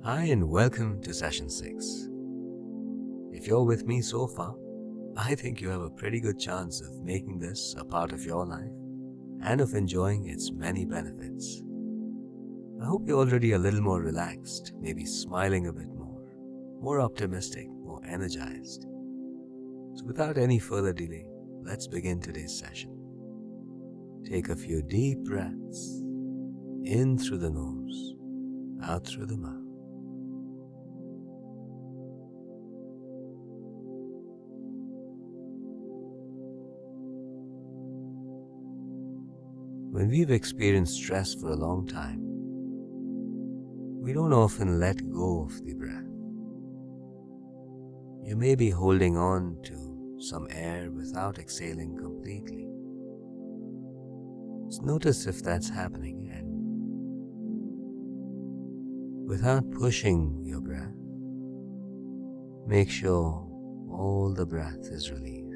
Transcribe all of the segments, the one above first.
Hi and welcome to session 6. If you're with me so far, I think you have a pretty good chance of making this a part of your life and of enjoying its many benefits. I hope you're already a little more relaxed, maybe smiling a bit more optimistic, more energized. So without any further delay, let's begin today's session. Take a few deep breaths, in through the nose, out through the mouth. When we've experienced stress for a long time, we don't often let go of the breath. You may be holding on to some air without exhaling completely. Just notice if that's happening, and without pushing your breath, make sure all the breath is released.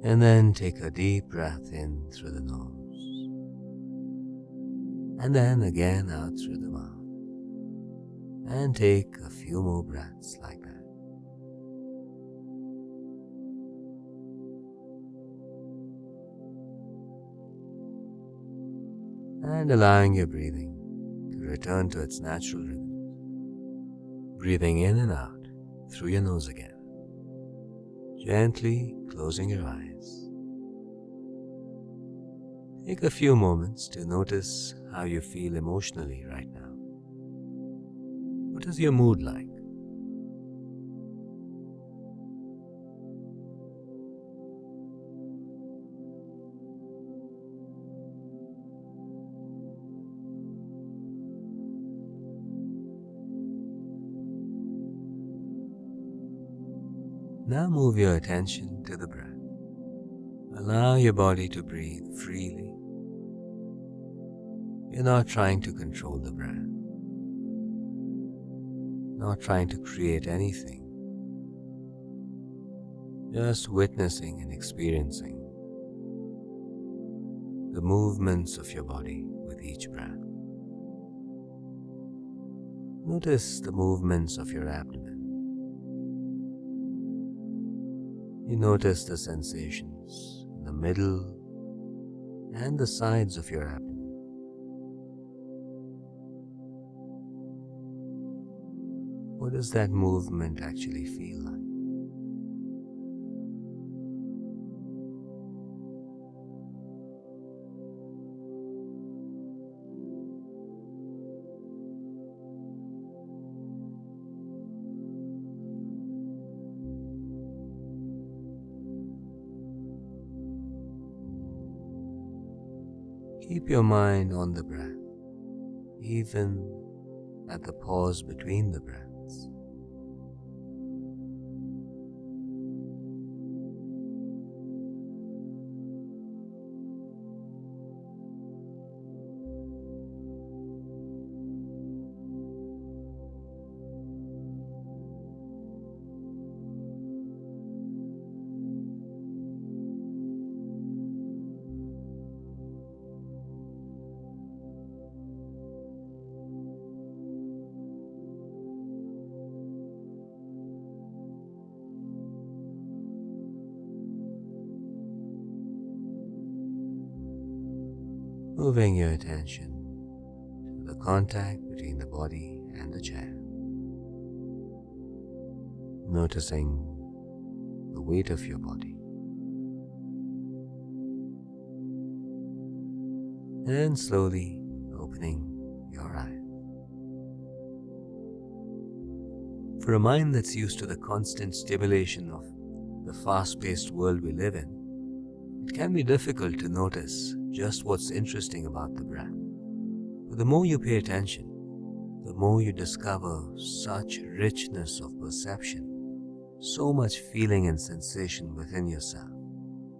And then take a deep breath in through the nose, and then again out through the mouth, and take a few more breaths like that. And allowing your breathing to return to its natural rhythm. Breathing in and out through your nose again, gently closing your eyes. Take a few moments to notice how you feel emotionally right now. What is your mood like? Now move your attention to the breath. Allow your body to breathe freely. You're not trying to control the breath, not trying to create anything, just witnessing and experiencing the movements of your body with each breath. Notice the movements of your abdomen. You notice the sensations in the middle and the sides of your abdomen. What does that movement actually feel like? Keep your mind on the breath, even at the pause between the breaths. Moving your attention to the contact between the body and the chair. Noticing the weight of your body. And slowly opening your eyes. For a mind that's used to the constant stimulation of the fast-paced world we live in, it can be difficult to notice just what's interesting about the breath. But the more you pay attention, the more you discover such richness of perception, so much feeling and sensation within yourself.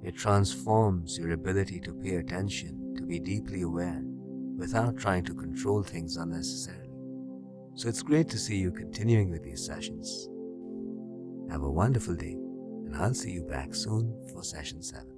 It transforms your ability to pay attention, to be deeply aware, without trying to control things unnecessarily. So it's great to see you continuing with these sessions. Have a wonderful day, and I'll see you back soon for session 7.